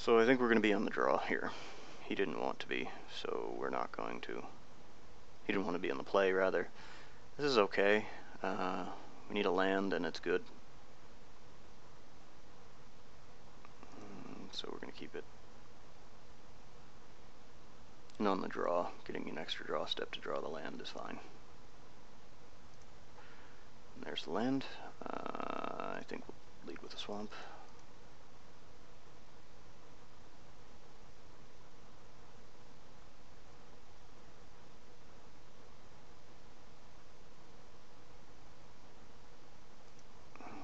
So I think we're going to be on the draw here. He didn't want to be, so we're not going to. He didn't want to be on the play, rather. This is okay. We need a land, and it's good. So we're going to keep it. And on the draw, getting an extra draw step to draw the land is fine. And there's the land. I think we'll lead with a swamp.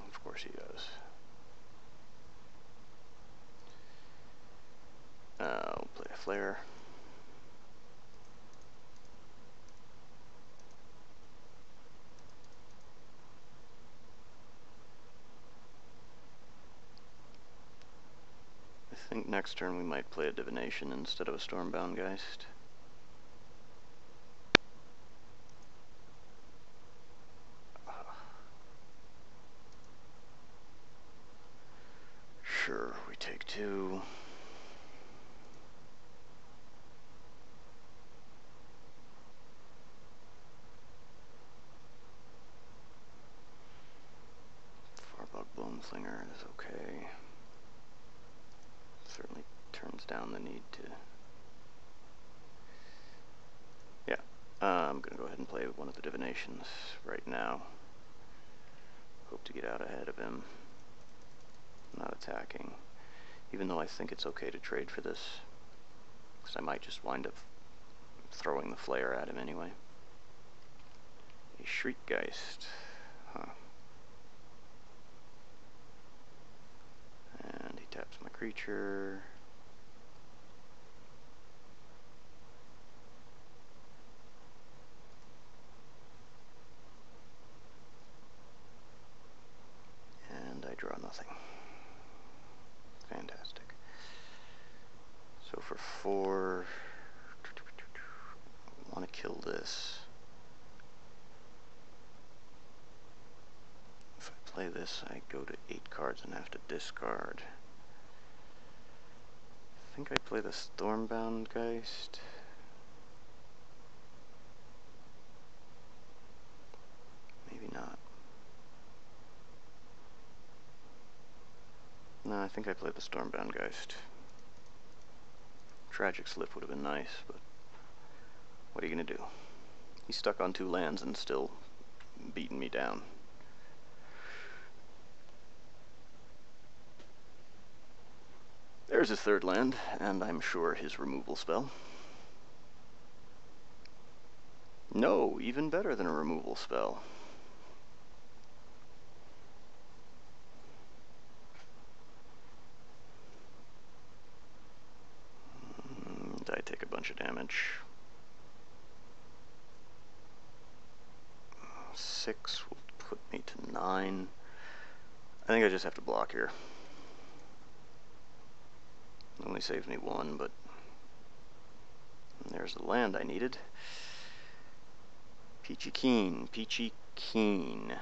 Of course he does. We'll play a flare. I think next turn we might play a divination instead of a stormbound geist. Sure, we take 2. Farbog Boneslinger is okay. Certainly turns down the need to... Yeah, I'm going to go ahead and play one of the divinations right now. Hope to get out ahead of him. Not attacking. Even though I think it's okay to trade for this, because I might just wind up throwing the flare at him anyway. A Shriekgeist. Huh. And he taps my creature. And I draw nothing. Fantastic. So for 4, I want to kill this. If I play this, I go to 8 cards and have to discard. I think I play the Stormbound Geist. Maybe not. No, I think I played the Stormbound Geist. Tragic Slip would have been nice, but what are you going to do? He's stuck on 2 lands and still beating me down. There's his 3rd land, and I'm sure his removal spell. No, even better than a removal spell. I take a bunch of damage. 6 will put me to 9. I think I just have to block here. Only saves me 1, but there's the land I needed. Peachy Keen, Peachy Keen.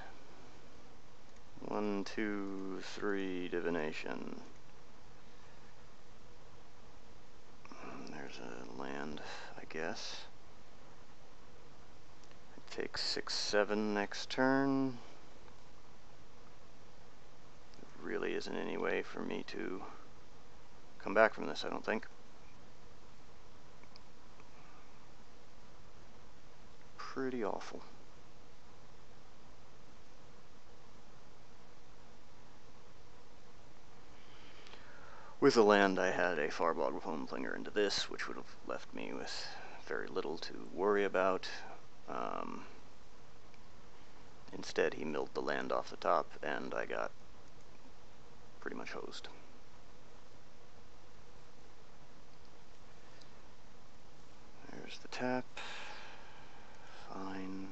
1, 2, 3, divination. There's a land, I guess. I take 6, 7 next turn. There really isn't any way for me to come back from this, I don't think. Pretty awful. With the land, I had a Farbog Boneslinger into this, which would have left me with very little to worry about. Instead, he milled the land off the top, and I got pretty much hosed. There's the tap. Fine.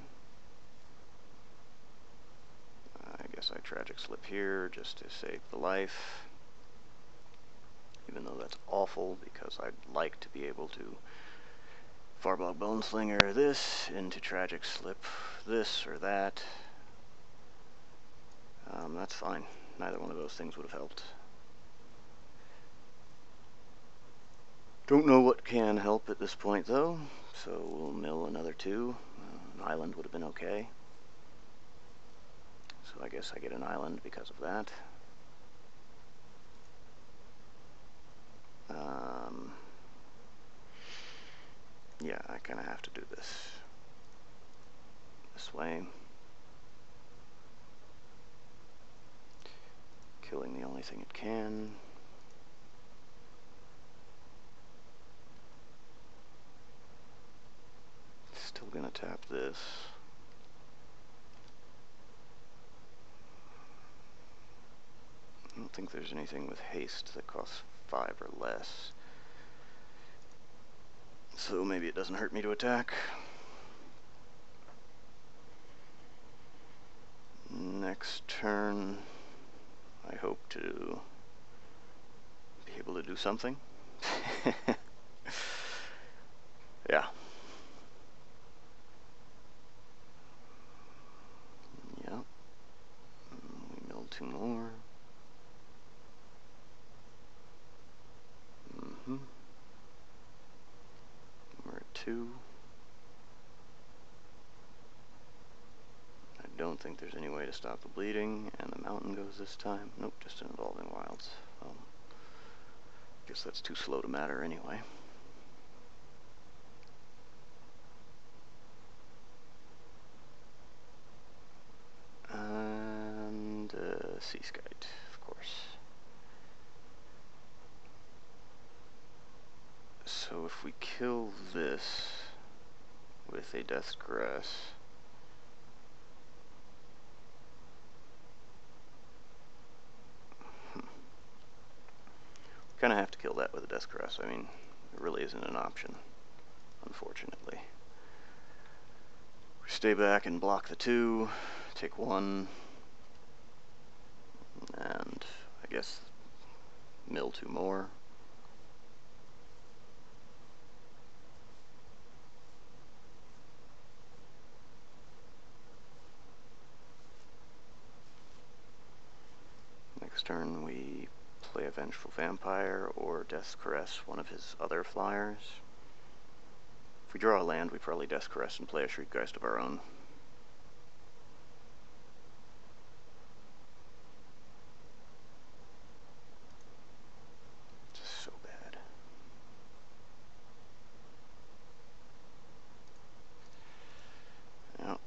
I guess I Tragic Slip here just to save the life. Even though that's awful, because I'd like to be able to Farbog Boneslinger this into Tragic Slip this or that. That's fine. Neither one of those things would have helped. Don't know what can help at this point, though, so we'll mill another 2. An island would have been okay. So I guess I get an island because of that. Yeah, I kind of have to do this way. Killing the only thing it can. Still gonna tap this. I don't think there's anything with haste that costs 5 or less. So maybe it doesn't hurt me to attack. Next turn, I hope to be able to do something. Yeah. Yep. We mill 2 more. We're at 2. I don't think there's any way to stop the bleeding, and the mountain goes this time. Nope, just an Evolving Wilds. Guess that's too slow to matter anyway. And Sea Skite, of course. So if we kill this with a Death's Caress, kind of have to kill that with a Death's Caress. I mean, it really isn't an option, unfortunately. We stay back and block the 2, take 1, and I guess mill 2 more. Next turn we play a Vengeful Vampire or Death's Caress, one of his other flyers. If we draw a land, we probably Death's Caress and play a Shriekgeist of our own. Just so bad. Yep.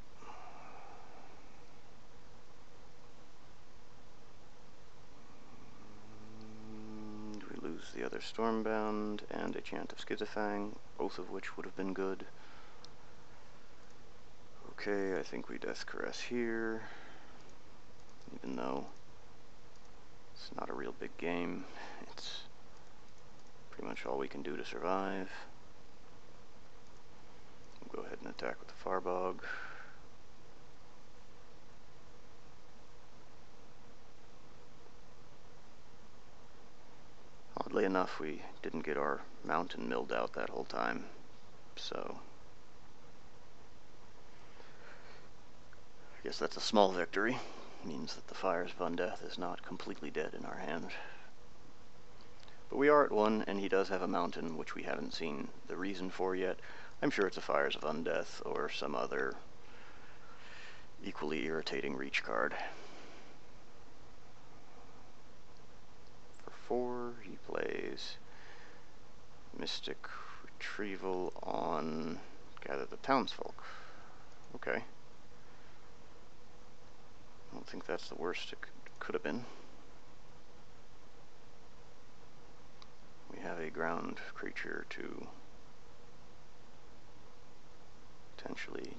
We lose the other Stormbound and a Chant of Schizofang, both of which would have been good. Okay, I think we Death's Caress here, even though it's not a real big game. It's pretty much all we can do to survive. We'll go ahead and attack with the Farbog. Oddly enough, we didn't get our mountain milled out that whole time, so I guess that's a small victory. It means that the Fires of Undeath is not completely dead in our hands. But we are at 1, and he does have a mountain, which we haven't seen the reason for yet. I'm sure it's a Fires of Undeath or some other equally irritating reach card. For 4, he plays Mystic Retrieval on Gather the Townsfolk. Okay. I don't think that's the worst it could have been. We have a ground creature to potentially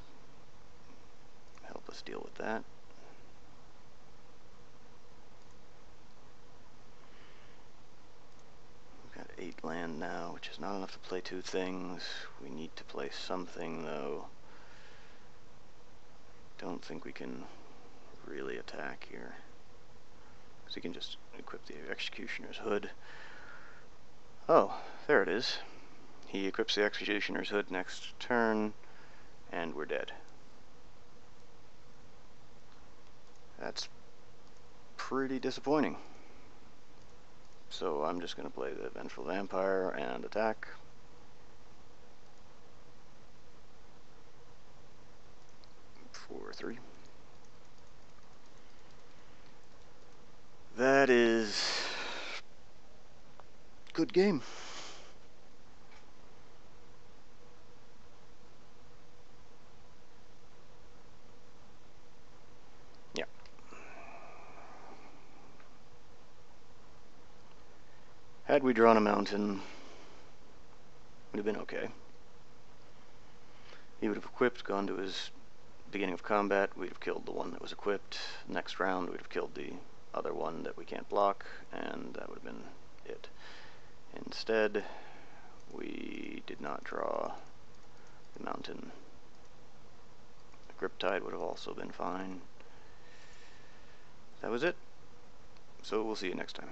help us deal with that. We've got 8 land now, which is not enough to play 2 things. We need to play something, though. Don't think we can really attack here, because he can just equip the Executioner's Hood. Oh, there it is. He equips the Executioner's Hood next turn, and we're dead. That's pretty disappointing. So I'm just going to play the Vengeful Vampire and attack. For 3. That is good game. Yeah. Had we drawn a mountain, would have been okay. He would have equipped, gone to his beginning of combat, we'd have killed the one that was equipped. Next round, we'd have killed the other one that we can't block, and that would have been it. Instead, we did not draw the mountain. The Griptide would have also been fine. That was it. So we'll see you next time.